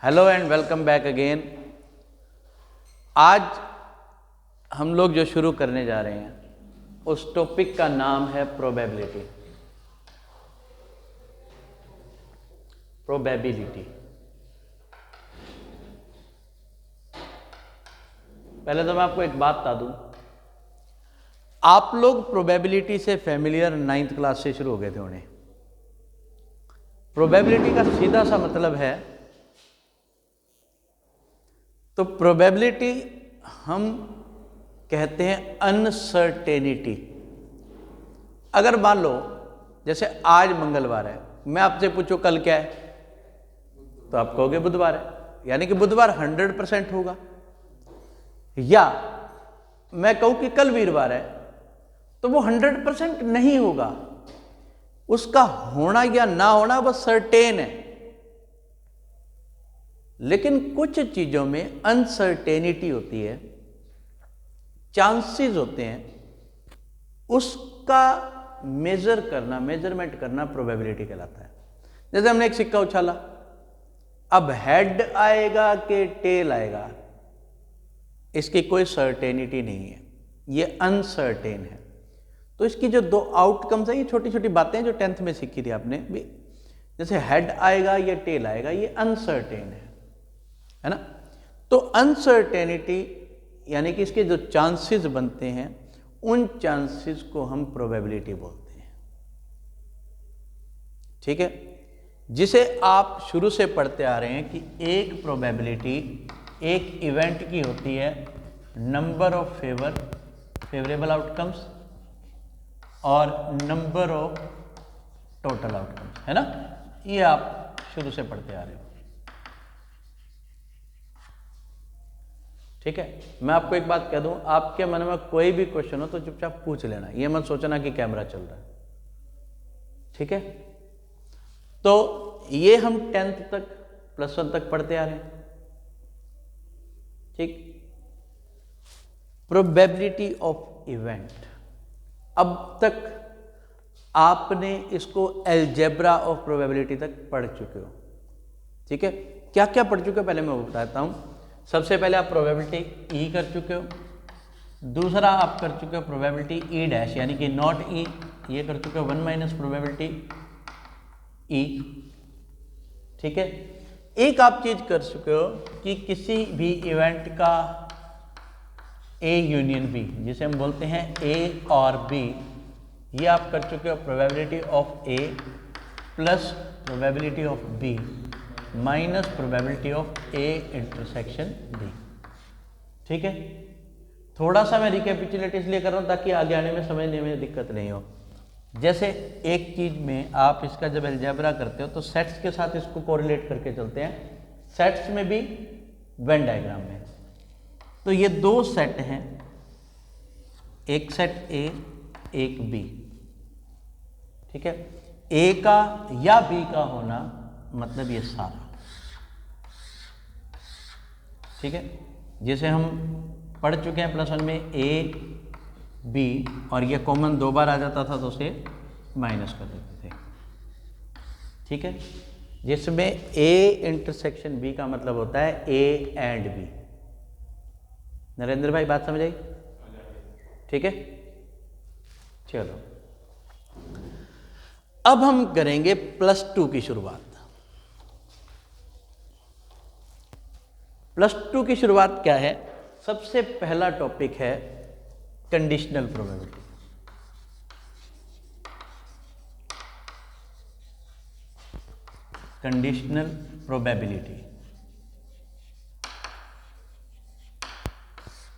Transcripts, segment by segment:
Hello and welcome back again. आज हम लोग जो शुरू करने जा रहे हैं उस टॉपिक का नाम है प्रोबेबिलिटी। प्रोबेबिलिटी पहले तो मैं आपको एक बात बता दूं, आप लोग प्रोबेबिलिटी से फेमिलियर 9th क्लास से शुरू हो गए थे। उन्हें प्रोबेबिलिटी का सीधा सा मतलब है, तो प्रोबेबिलिटी हम कहते हैं अनसर्टेनिटी। अगर मान लो जैसे आज मंगलवार है, मैं आपसे पूछूं कल क्या है, तो आप कहोगे बुधवार है, यानी कि बुधवार 100% होगा। या मैं कहूं कि कल वीरवार है, तो वो 100% नहीं होगा। उसका होना या ना होना बस सर्टेन है। लेकिन कुछ चीजों में अनसर्टेनिटी होती है, चांसेस होते हैं, उसका मेजरमेंट करना प्रोबेबिलिटी कहलाता है। जैसे हमने एक सिक्का उछाला, अब हेड आएगा कि टेल आएगा, इसकी कोई सर्टेनिटी नहीं है, ये अनसर्टेन है। तो इसकी जो दो आउटकम्स है, ये छोटी छोटी बातें जो 10th में सीखी थी आपने भी, जैसे हेड आएगा या टेल आएगा, ये अनसर्टेन है ना। तो अनसर्टेनिटी यानी कि इसके जो चांसेस बनते हैं, उन चांसेस को हम प्रोबेबिलिटी बोलते हैं। ठीक है, जिसे आप शुरू से पढ़ते आ रहे हैं कि एक प्रोबेबिलिटी एक इवेंट की होती है नंबर ऑफ फेवरेबल आउटकम्स और नंबर ऑफ टोटल आउटकम्स, है ना। ये आप शुरू से पढ़ते आ रहे हो। ठीक है, मैं आपको एक बात कह दूं, आपके मन में कोई भी क्वेश्चन हो तो चुपचाप पूछ लेना, ये मत सोचना कि कैमरा चल रहा है। ठीक है, तो ये हम 10th तक +1 तक पढ़ते आ रहे हैं। ठीक, प्रोबेबिलिटी ऑफ इवेंट, अब तक आपने इसको अलजेब्रा ऑफ प्रोबेबिलिटी तक पढ़ चुके हो। ठीक है, क्या क्या पढ़ चुके हो पहले मैं बताता हूं। सबसे पहले आप प्रोबेबिलिटी ई कर चुके हो, दूसरा आप कर चुके हो प्रोबेबिलिटी ई डैश यानी कि नॉट ई, ये कर चुके हो 1 - प्रोबेबिलिटी ई। ठीक है, एक आप चीज कर चुके हो कि किसी भी इवेंट का ए यूनियन बी, जिसे हम बोलते हैं ए और बी, ये आप कर चुके हो probability of A plus probability of B minus probability of A intersection B. ठीक है, थोड़ा सा मैं रिकैपिचुलेट इसलिए कर रहा हूं ताकि आगे आने में समझने में दिक्कत नहीं हो। जैसे एक चीज में आप इसका जब अलजेब्रा करते हो तो सेट्स के साथ इसको कोरिलेट करके चलते हैं, सेट्स में भी वेन डायग्राम में। तो ये दो सेट हैं, एक सेट ए एक बी। ठीक है, ए का या बी का होना मतलब ये सारा। ठीक है, जिसे हम पढ़ चुके हैं +1 में ए बी, और ये कॉमन 2 बार आ जाता था तो उसे माइनस कर देते थे। ठीक है, जिसमें ए इंटरसेक्शन बी का मतलब होता है ए एंड बी। नरेंद्र भाई बात समझ आई? ठीक है, चलो अब हम करेंगे +2 की शुरुआत। +2 की शुरुआत क्या है? सबसे पहला टॉपिक है कंडीशनल प्रोबेबिलिटी। कंडीशनल प्रोबेबिलिटी,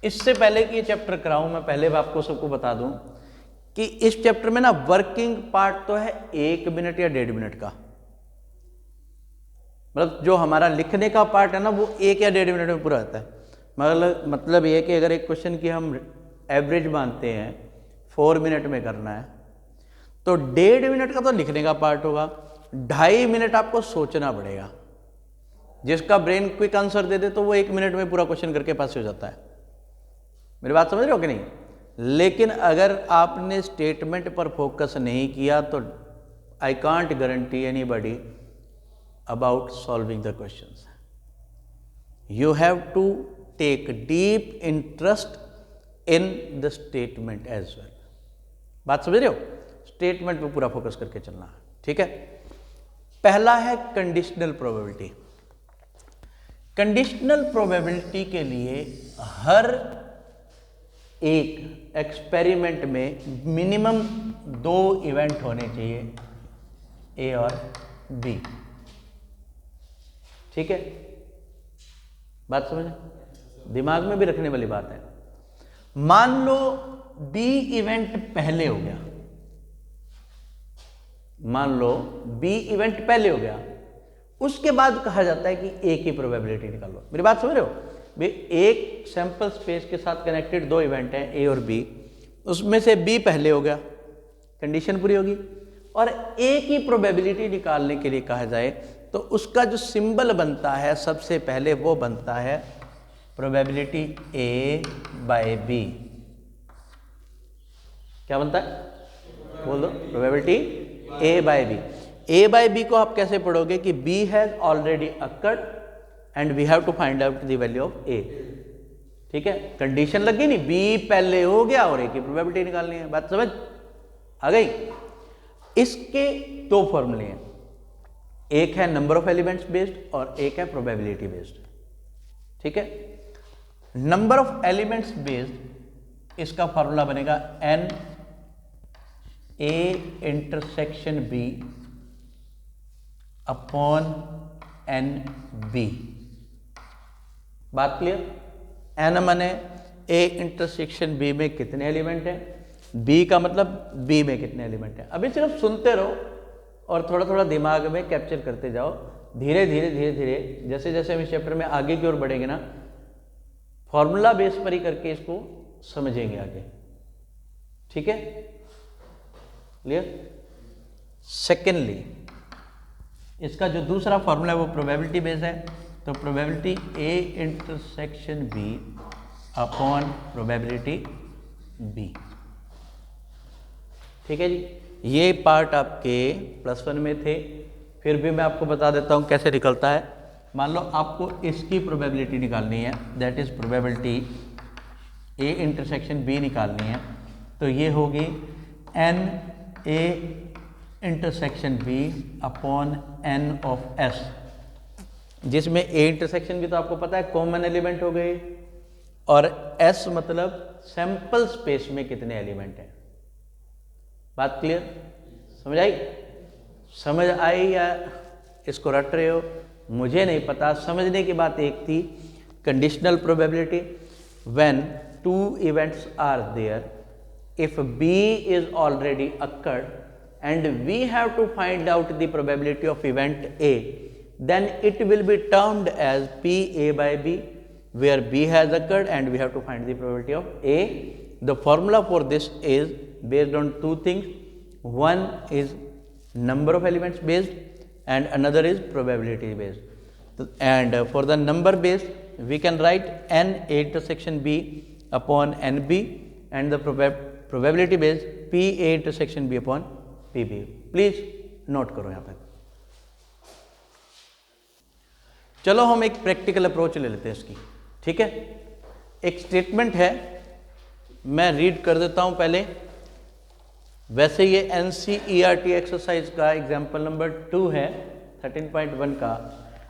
इससे पहले कि ये चैप्टर कराऊं, मैं पहले आपको सबको बता दूं कि इस चैप्टर में ना वर्किंग पार्ट तो है 1 मिनट या 1.5 मिनट का, मतलब जो हमारा लिखने का पार्ट है ना वो 1 या 1.5 मिनट में पूरा होता है। मतलब ये कि अगर एक क्वेश्चन की हम एवरेज मानते हैं 4 मिनट में करना है, तो 1.5 मिनट का तो लिखने का पार्ट होगा, 2.5 मिनट आपको सोचना पड़ेगा। जिसका ब्रेन क्विक आंसर दे दे तो वो 1 मिनट में पूरा क्वेश्चन करके पास हो जाता है। मेरी बात समझ रहे हो कि नहीं? लेकिन अगर आपने स्टेटमेंट पर फोकस नहीं किया तो I can't guarantee anybody about solving the questions. You have to take deep interest in the statement as well. बात समझ रहे हो? स्टेटमेंट पे पूरा फोकस करके चलना है, ठीक है। पहला है कंडीशनल प्रोबेबिलिटी। कंडीशनल प्रोबेबिलिटी के लिए हर एक एक्सपेरिमेंट में मिनिमम 2 इवेंट होने चाहिए, ए और बी, ठीक है। बात समझ, दिमाग में भी रखने वाली बात है। मान लो बी इवेंट पहले हो गया, मान लो बी इवेंट पहले हो गया, उसके बाद कहा जाता है कि ए की प्रोबेबिलिटी निकालो। मेरी बात समझ रहे हो? भाई एक सैंपल स्पेस के साथ कनेक्टेड 2 इवेंट हैं, ए और बी, उसमें से बी पहले हो गया, कंडीशन पूरी होगी, और ए की प्रोबेबिलिटी निकालने के लिए कहा जाए तो उसका जो सिंबल बनता है सबसे पहले वो बनता है प्रोबेबिलिटी ए बाय बी। क्या बनता है? बोल दो, probability A by B. A by B को आप कैसे पढ़ोगे कि B has already occurred and we have to find out the value of A, ठीक है। कंडीशन लगी नहीं, बी पहले हो गया और ए की प्रोबेबिलिटी निकालनी है। बात समझ आ गई? इसके 2 फॉर्मूले हैं, एक है नंबर ऑफ एलिमेंट्स बेस्ड और एक है प्रोबेबिलिटी बेस्ड, ठीक है। नंबर ऑफ एलिमेंट्स बेस्ड, इसका फॉर्मूला बनेगा n a intersection b upon n b। बात क्लियर? n माने a इंटरसेक्शन b में कितने एलिमेंट हैं, b का मतलब b में कितने एलिमेंट हैं। अभी सिर्फ सुनते रहो और थोड़ा थोड़ा दिमाग में कैप्चर करते जाओ, धीरे धीरे धीरे धीरे जैसे जैसे हम इस चैप्टर में आगे की ओर बढ़ेंगे ना, फॉर्मूला बेस पर ही करके इसको समझेंगे आगे, ठीक है। क्लियर? सेकेंडली, इसका जो दूसरा फॉर्मूला है वो प्रोबेबिलिटी बेस है, तो probability A intersection B upon probability B, ठीक है जी। ये पार्ट आपके +1 में थे, फिर भी मैं आपको बता देता हूँ कैसे निकलता है। मान लो आपको इसकी प्रोबेबिलिटी निकालनी है, that is probability A intersection B निकालनी है, तो ये होगी n A intersection B upon n of s, जिसमें ए इंटरसेक्शन भी तो आपको पता है कॉमन एलिमेंट हो गए, और s मतलब सैंपल स्पेस में कितने एलिमेंट हैं। बात क्लियर? समझ आई? समझ आई या इसको रट रहे हो? मुझे नहीं पता। समझने की बात एक थी, conditional probability when 2 events are there, if b is already occurred and we have to find out the probability of event a, then it will be termed as p a by b, where b has occurred and we have to find the probability of a. The formula for this is based on 2 things. One is number of elements based and another is probability based. And for the number based, we can write n a intersection b upon nb, and the probability based p a intersection b upon pb. Please note करो यहाँ पर। चलो हम एक practical approach ले लेते हैं इसकी, ठीक है। एक स्टेटमेंट है, मैं रीड कर देता हूं पहले। वैसे ये NCERT एक्सरसाइज का एग्जाम्पल नंबर 2 है 13.1 का।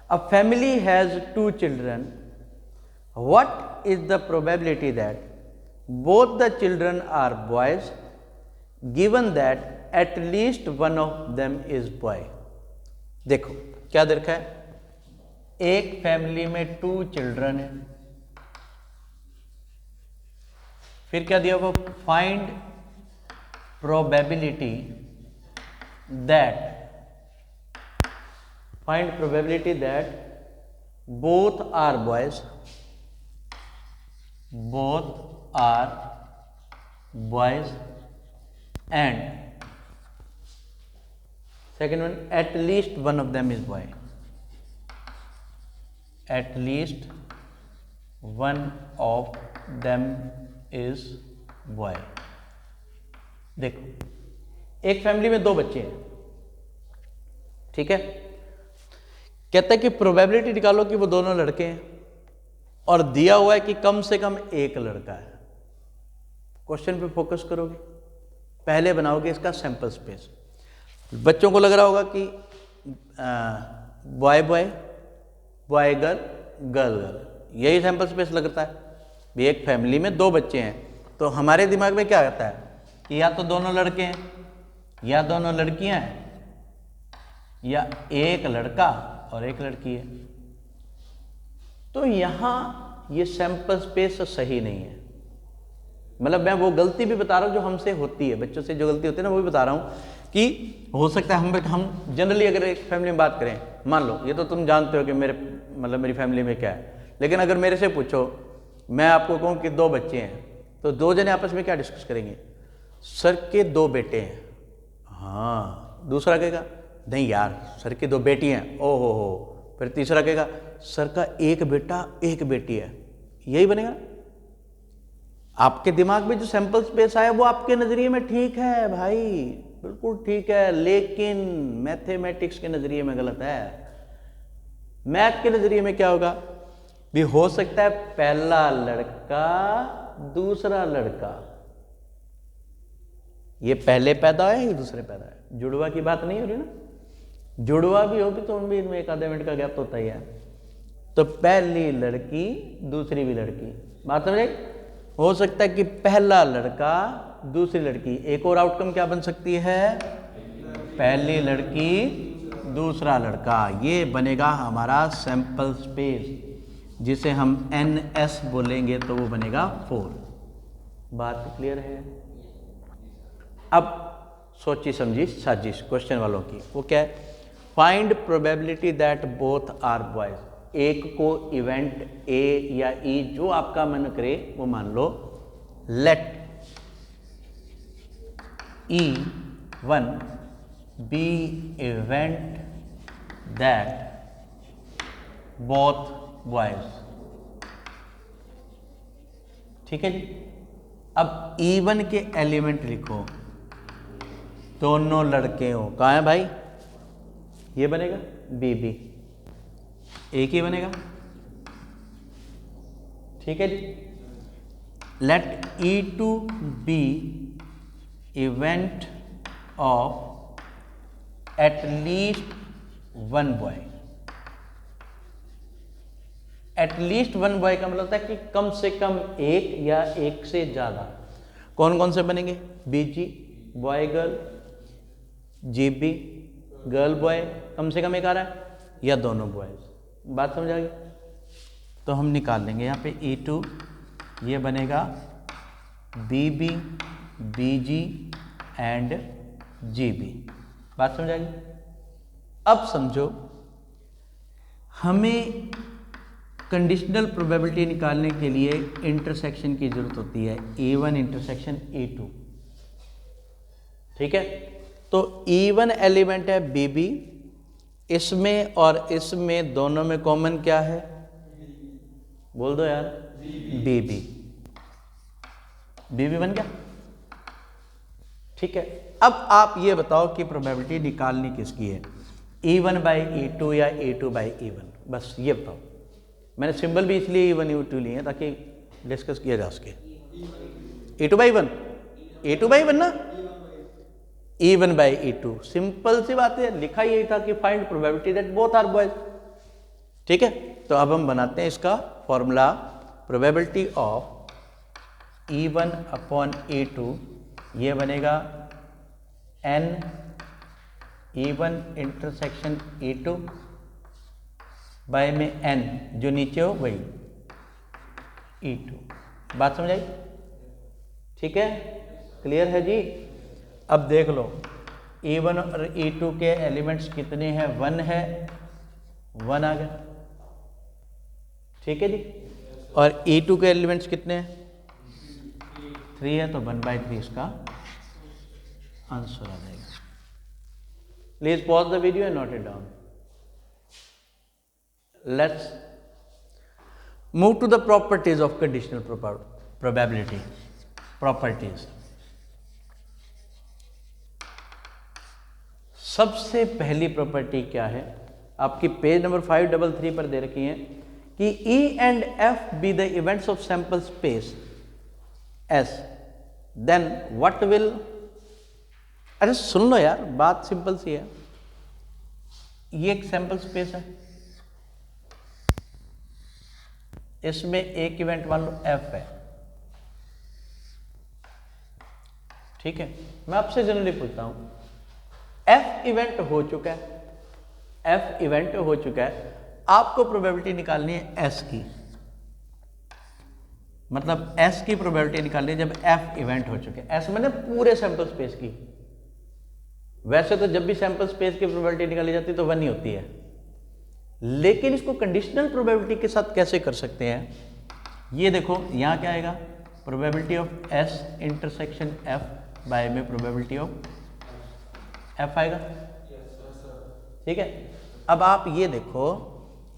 A family has 2 children, what is the probability that both the children are boys given that at least one of them is boy. देखो क्या देखा है, एक फैमिली में 2 चिल्ड्रन है, फिर क्या दिया हुआ, find probability that both are boys and second one at least one of them is boy, at least one of them is boy. देखो एक फैमिली में 2 बच्चे हैं, ठीक है। कहता है कि प्रोबेबिलिटी निकालो कि वो दोनों लड़के हैं। और दिया हुआ है कि कम से कम एक लड़का है। क्वेश्चन पे फोकस करोगे, पहले बनाओगे इसका सैंपल स्पेस। बच्चों को लग रहा होगा कि boy boy, boy girl, girl girl, यही सैंपल स्पेस लगता है। भी एक फैमिली में दो बच्चे हैं, तो हमारे दिमाग में क्या आता है कि या तो दोनों लड़के हैं, या दोनों लड़कियां हैं, या एक लड़का और एक लड़की है। तो यहां ये सैंपल स्पेस सही नहीं है। मतलब मैं वो गलती भी बता रहा हूं जो हमसे होती है, बच्चों से जो गलती होती है ना, वो भी बता रहा हूं कि हो सकता है हम जनरली अगर एक फैमिली में बात करें, मान लो ये तो तुम जानते हो कि मेरी फैमिली में क्या है, लेकिन अगर मेरे से पूछो, मैं आपको कहूं कि दो बच्चे हैं, तो दो जने आपस में क्या डिस्कस करेंगे, सर के दो बेटे हैं। हाँ, दूसरा कहेगा नहीं यार सर की दो बेटी हैं। ओ हो। फिर तीसरा कहेगा सर का एक बेटा एक बेटी है। यही बनेगा। आपके दिमाग में जो सैंपल स्पेस आया वो आपके नजरिए में ठीक है भाई, बिल्कुल ठीक है, लेकिन मैथमेटिक्स के नजरिए में गलत है। मैथ के नजरिए में क्या होगा भी, हो सकता है पहला लड़का दूसरा लड़का, ये पहले पैदा है या दूसरे पैदा है। जुड़वा की बात नहीं हो रही ना, जुड़वा भी हो भी तो उनमें इनमें एक आधे मिनट का गैप होता ही है। तो पहली लड़की दूसरी भी लड़की, बात समझ। हो सकता है कि पहला लड़का दूसरी लड़की। एक और आउटकम क्या बन सकती है, पहली लड़की दूसरा लड़का। ये बनेगा हमारा सैंपल स्पेस, जिसे हम NS बोलेंगे, तो वो बनेगा 4। बात क्लियर है। अब सोची समझी साजिश क्वेश्चन वालों की, वो क्या है, find probability that both are boys. एक को इवेंट A या E जो आपका मन करे वो मान लो। Let E1 B event that both boys. ठीक है जी। अब E1 के एलिमेंट लिखो, दोनों लड़के हो। कहाँ है भाई, ये बनेगा BB, एक ही बनेगा। ठीक है जी। Let E2 B event of at least one boy. At least one boy का मतलब होता है कि कम से कम एक या एक से ज्यादा। कौन कौन से बनेंगे, BG boy girl, GB girl boy, कम से कम एक आ रहा है, या दोनों बॉयज। बात समझ आ गई। तो हम निकाल लेंगे यहाँ पे E2, ये बनेगा BB BG एंड GB। बात समझ आ गई। अब समझो, हमें कंडीशनल प्रोबेबिलिटी निकालने के लिए इंटरसेक्शन की जरूरत होती है, E1 इंटरसेक्शन E2। ठीक है। तो E1 एलिमेंट है BB, इसमें और इसमें दोनों में कॉमन क्या है, बोल दो यार, BB। BB बन गया। ठीक है। अब आप ये बताओ कि प्रोबेबिलिटी निकालनी किसकी है, E1 बाई E2 या E2 बाई E1, बस ये बताओ। मैंने सिंबल भी इसलिए E1 E2 लिए हैं ताकि डिस्कस किया जा सके। E2 बाई 1, E2 बाई 1 ना, E1 बाई E2, सिंपल सी बात है। लिखा यही था कि find probability that both are boys. ठीक है। तो अब हम बनाते हैं इसका formula, probability of E1 upon E2, ये बनेगा N E1 intersection E2 by में N जो नीचे हो वही E2। बात समझ आई। ठीक है, क्लियर है जी। अब देख लो, E1 और E2 के एलिमेंट्स कितने हैं, 1 है, 1 आ गया। ठीक है जी। और E2 के एलिमेंट्स कितने हैं, 3 है, तो 1/3 इसका आंसर आ जाएगा। Please pause the video and note it down. Let's move to the properties of conditional probability. Properties, सबसे पहली प्रॉपर्टी क्या है, आपकी पेज नंबर 533 पर दे रखी है कि E and F be the events of sample space S, then what will, अरे सुन लो यार, बात सिंपल सी है। ये एक सैंपल स्पेस है, इसमें एक इवेंट मान लो F है, ठीक है। मैं आपसे जनरली पूछता हूं, F इवेंट हो चुका है, F इवेंट हो चुका है, आपको प्रोबेबिलिटी निकालनी है S की, मतलब S की प्रोबेबिलिटी निकालनी है जब F इवेंट हो चुके हैं। S मैंने पूरे सैंपल स्पेस की। वैसे तो जब भी सैंपल स्पेस की प्रोबेबिलिटी निकाली जाती है तो 1 ही होती है, लेकिन इसको कंडीशनल प्रोबेबिलिटी के साथ कैसे कर सकते हैं, ये देखो यहाँ क्या आएगा, probability of S intersection F by में प्रोबेबिलिटी ऑफ F आएगा, ठीक है। अब आप ये देखो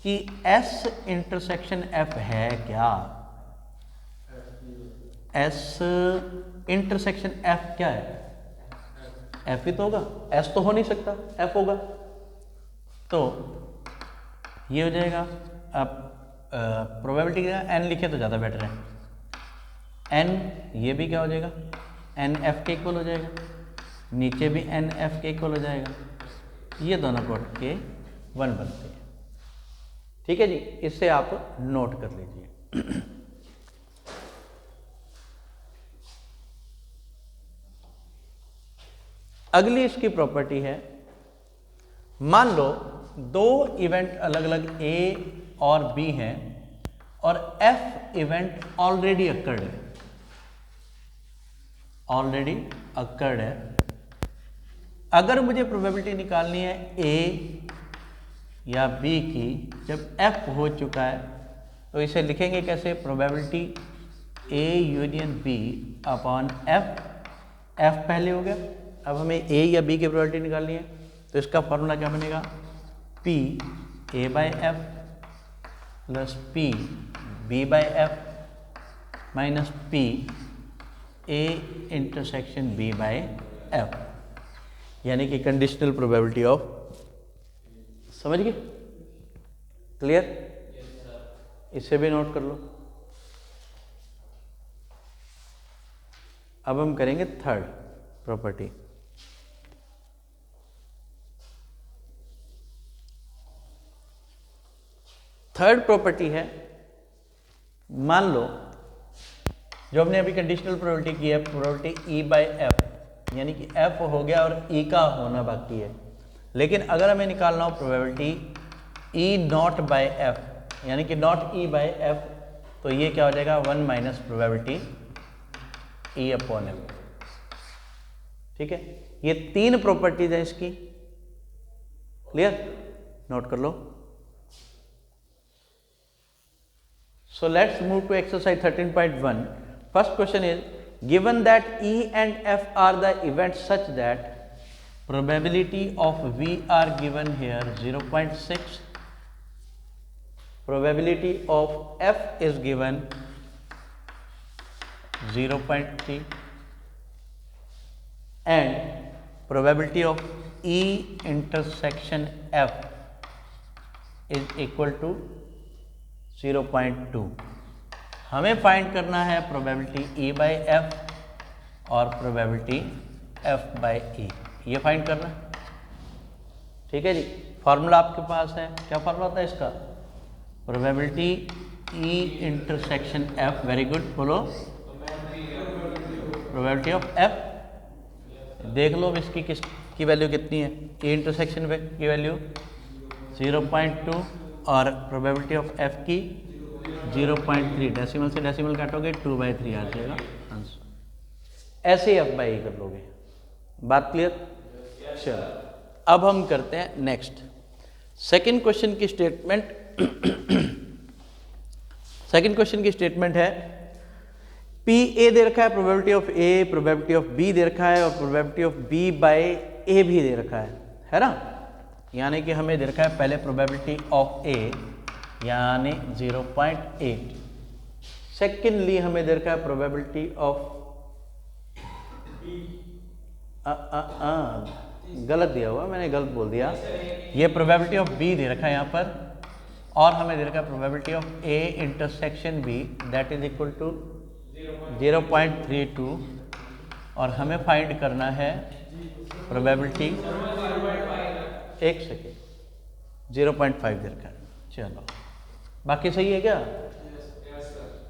कि S इंटरसेक्शन F है क्या, S इंटरसेक्शन F क्या है, F ही तो होगा, S तो हो नहीं सकता, F होगा, तो ये हो जाएगा। अब प्रोबेबिलिटी क्या, N लिखे तो ज़्यादा बेटर है, N ये भी क्या हो जाएगा, N F के इक्वल हो जाएगा, नीचे भी N F के इक्वल हो जाएगा, ये दोनों कोट के 1 बनते हैं, ठीक है जी। इससे आप नोट कर लीजिए। अगली इसकी प्रॉपर्टी है, मान लो दो इवेंट अलग अलग A और B हैं और F इवेंट ऑलरेडी अकर्ड है, ऑलरेडी अकर्ड है। अगर मुझे प्रोबेबिलिटी निकालनी है A या B की जब F हो चुका है, तो इसे लिखेंगे कैसे, probability A union B upon F, F पहले हो गया, अब हमें A या B की प्रोबेबिलिटी निकालनी है, तो इसका फॉर्मूला क्या बनेगा, P A by F plus P B by F minus P A intersection B by F, यानी कि कंडीशनल प्रोबेबिलिटी ऑफ, समझ गए, क्लियर। इसे भी नोट कर लो। अब हम करेंगे थर्ड प्रॉपर्टी। थर्ड प्रॉपर्टी है, मान लो जो हमने अभी कंडीशनल प्रोबेबिलिटी की है, प्रोबेबिलिटी E बाय F, यानी कि F हो गया और E का होना बाकी है, लेकिन अगर हमें निकालना हो probability E not by F, यानी कि नॉट E बाय F, तो ये क्या हो जाएगा, 1 minus probability E upon F, ठीक है। ये 3 प्रॉपर्टीज है इसकी, क्लियर, नोट कर लो। So let's move to exercise 13.1. First question is, given that E and F are the events such that probability of V are given here 0.6, probability of F is given 0.3 and probability of E intersection F is equal to 0.2। हमें find करना है probability E bye F और probability F bye E, ये find करना, ठीक है जी। Formula आपके पास है, क्या फॉर्मूला था इसका, probability E intersection F, very good, बोलो, प्रोबेबिलिटी ऑफ F, देख लो इसकी किसकी वैल्यू कितनी है, E इंटरसेक्शन की वैल्यू 0.2 और प्रोबेबिलिटी ऑफ F की 0.3, डेसिमल से डेसिमल काटोगे 2/3 आ जाएगा आंसर, ऐसे ही F बाई E कर लोगे। बात क्लियर, चलो अब हम करते हैं नेक्स्ट सेकंड क्वेश्चन की स्टेटमेंट। सेकंड क्वेश्चन की स्टेटमेंट है, P A दे रखा है, probability of A, probability of B दे रखा है और probability of B by A भी दे रखा है ना, यानी कि हमें दे रखा है पहले प्रोबेबिलिटी ऑफ A यानी 0.8, सेकेंडली हमें दे रखा है प्रोबेबिलिटी ऑफ गलत दिया हुआ, मैंने गलत बोल दिया, ये प्रोबेबिलिटी ऑफ B दे रखा है यहाँ पर, और हमें दे रखा है probability of A intersection B that is equal to 0.32 और हमें फाइंड करना है प्रोबेबिलिटी, एक सेकेंड, 0.5 दे रखा है। चलो बाकी सही है क्या?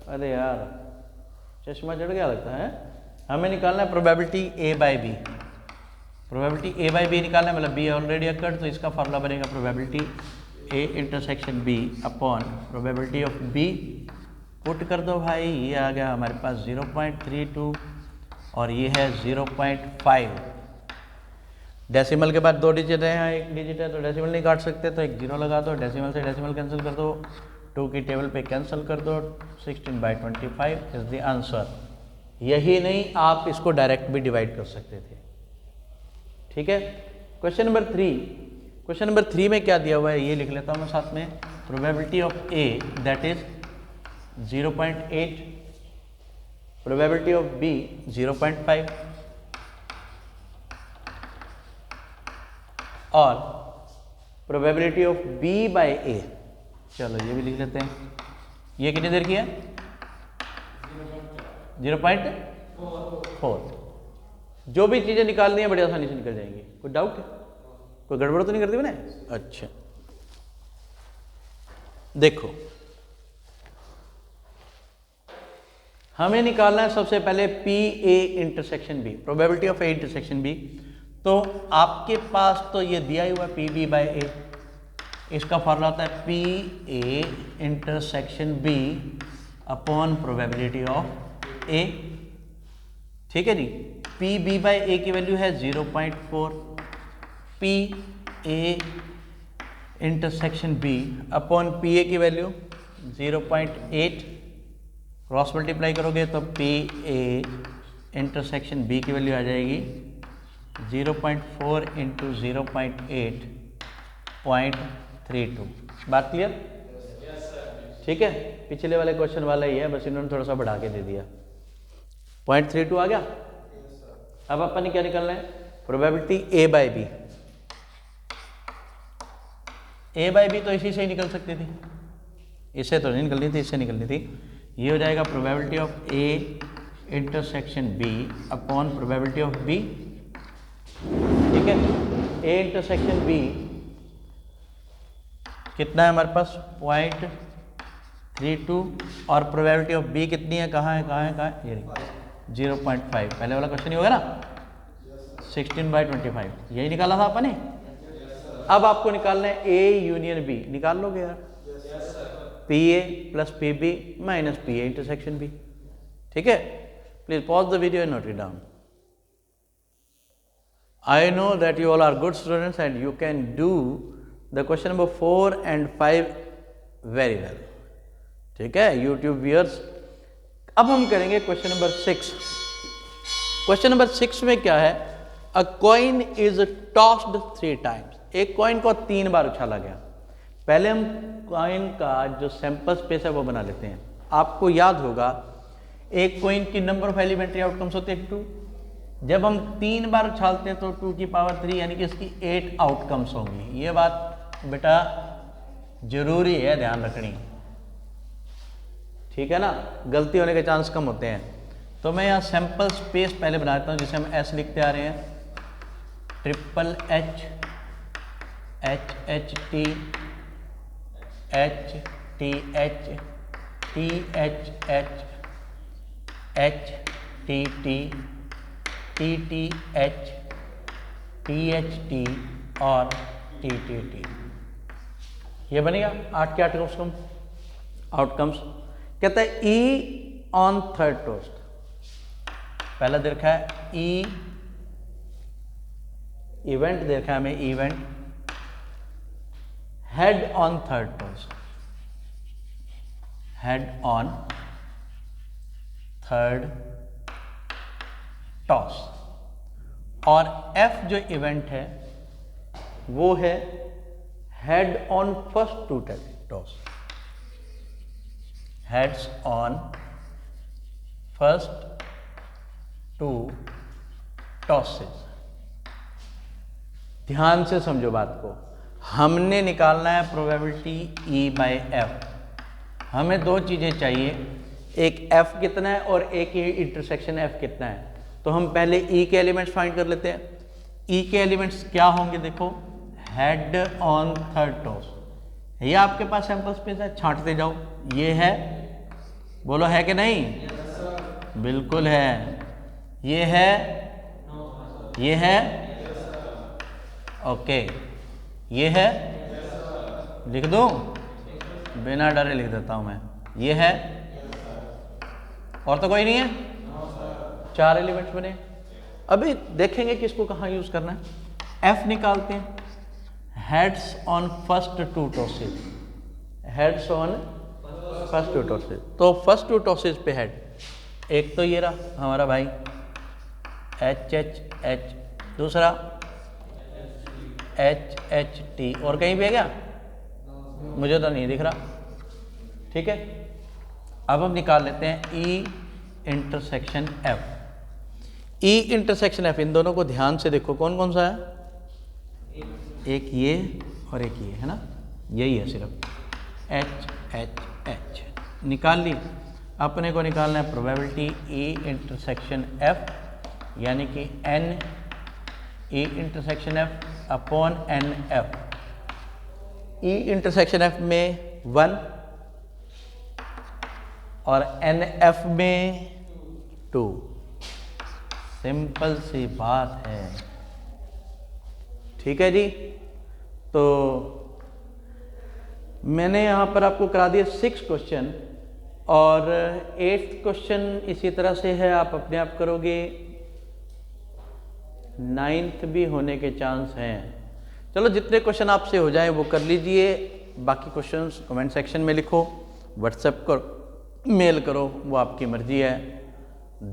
अरे यार चश्मा चढ़ गया लगता है। हमें निकालना है probability A by B. Probability A by B निकालना है, मतलब बी ऑलरेडी अकर्ड, तो इसका फॉर्मूला बनेगा probability A intersection B upon probability of B. Put कर दो भाई, ये आ गया हमारे पास 0.32 और ये है 0.5। डेसिमल के बाद 2 डिजिट है, यहाँ 1 डिजिट है, तो डेसिमल नहीं काट सकते, तो एक 0 लगा दो। डेसिमल से डेसिमल कैंसिल कर दो, 2 की टेबल पे कैंसिल कर दो, 16/25 इज द आंसर। यही नहीं, आप इसको डायरेक्ट भी डिवाइड कर सकते थे। ठीक है, क्वेश्चन नंबर 3। क्वेश्चन नंबर 3 में क्या दिया हुआ है ये लिख लेता हूँ मैं साथ में। Probability of A that is 0.8, probability of B 0.5 और probability of B by A. चलो ये भी लिख लेते हैं। ये कितनी देर की है? 0.4। जो भी चीज़ें निकालनी है बड़ी आसानी से निकल जाएंगी। कोई डाउट है? कोई गड़बड़ तो नहीं करती मैंने? अच्छा देखो, हमें निकालना है सबसे पहले P A intersection B, probability of A intersection B. तो आपके पास तो ये दिया ही हुआ है पी बी बाय ए। इसका फॉर्मूला होता है P A intersection B upon probability of A. ठीक है जी। पी बी बाय ए की वैल्यू है 0.4, P A intersection B upon P A की वैल्यू 0.8। क्रॉस मल्टीप्लाई करोगे तो पी ए इंटरसेक्शन बी की वैल्यू आ जाएगी 0.4 इंटू 0.8 0.32। बात क्लियर? ठीक है, पिछले वाले क्वेश्चन वाला ही है, बस इन्होंने थोड़ा सा बढ़ा के दे दिया। 0.32 आ गया। अब अपन ने क्या निकालना है? Probability A by B. A by B तो इसी से ही निकल सकती थी, इससे तो नहीं निकलनी थी, इससे निकलनी थी। ये हो जाएगा probability of A intersection B upon probability of B. ठीक है, ए इंटरसेक्शन बी कितना है हमारे पास? 0.32 और प्रोबेबिलिटी ऑफ बी कितनी है? कहाँ है कहाँ है कहाँ है? ये 0.5। पहले वाला क्वेश्चन ही होगा ना, 16/25 यही निकाला था अपन ने। अब आपको निकालना है ए यूनियन बी। निकाल लोगे यार? P A plus P B minus P A intersection B. ठीक है, please pause the video and note it down. I know that you all are good students and you can do the question number 4 and 5 very well. ठीक है YouTube viewers। अब हम करेंगे question number 6। Question number 6 में क्या है? अ coin is tossed 3 times. एक coin को 3 बार उछाला गया। पहले हम कॉइन का जो सैंपल स्पेस है वो बना लेते हैं। आपको याद होगा एक कॉइन की नंबर ऑफ एलिमेंट्री आउटकम्स होते हैं 2। जब हम 3 बार उछालते हैं तो 2 की पावर 3 यानी कि इसकी 8 आउटकम्स होंगी। ये बात बेटा जरूरी है ध्यान रखनी। ठीक है ना, गलती होने के चांस कम होते हैं। तो मैं यहाँ सैंपल स्पेस पहले बनाता हूँ, जिसे हम एस लिखते आ रहे हैं। Triple H H H T H T H T H H H T T T T H T H T और टी टी टी। ये बनेगा 8 के 8 आउटकम्स। कहता है ई ऑन थर्ड टोस्ट। पहला दे रखा है ई इवेंट, दे रखा है हमें event head on third toast, head on third toss. और एफ जो इवेंट है वो है head on first 2 toss, heads on first 2 tosses. ध्यान से समझो बात को। हमने निकालना है प्रोबेबिलिटी ई बाय एफ। हमें दो चीज़ें चाहिए, एक एफ कितना है और एक ये इंटरसेक्शन एफ कितना है। तो हम पहले ई के एलिमेंट्स फाइंड कर लेते हैं। ई के एलिमेंट्स क्या होंगे, देखो हेड ऑन थर्ड टॉस, ये आपके पास सैंपल स्पेस है, छांटते जाओ। ये है, बोलो है कि नहीं? बिल्कुल है। ये है, ये है, ओके। ये है, लिख दूं? बिना डरे लिख देता हूं मैं। ये है, और तो कोई नहीं है, 4 एलिमेंट्स बने। अभी देखेंगे कि इसको कहाँ यूज करना है। एफ निकालते हैं, heads on first 2 tosses, heads on first 2 tosses. तो फर्स्ट 2 टॉसेज पे हेड, एक तो ये रहा हमारा भाई एच एच एच, दूसरा एच एच टी, और कहीं भी है क्या? मुझे तो नहीं दिख रहा। ठीक है, अब हम निकाल लेते हैं E intersection F. E intersection F, इन दोनों को ध्यान से देखो, कौन कौन सा है? एक ये और एक ये, है ना? यही है सिर्फ, एच एच एच। निकाल ली। अपने को निकालना है प्रोबेबिलिटी ई इंटरसेक्शन एफ, यानी कि N E intersection F upon N F. E intersection F में 1 और एन एफ में 2। सिंपल सी बात है। ठीक है जी, तो मैंने यहाँ पर आपको करा दिया 6 क्वेश्चन, और 8th क्वेश्चन इसी तरह से है, आप अपने आप करोगे। 9th भी होने के चांस हैं। चलो जितने क्वेश्चन आपसे हो जाएं वो कर लीजिए, बाकी क्वेश्चंस कमेंट सेक्शन में लिखो, व्हाट्सएप करो, मेल करो, वो आपकी मर्जी है।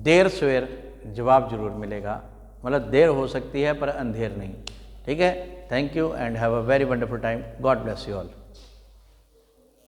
देर सवेर जवाब जरूर मिलेगा, मतलब देर हो सकती है पर अंधेर नहीं। ठीक है, thank you and have a very wonderful time. God bless you all.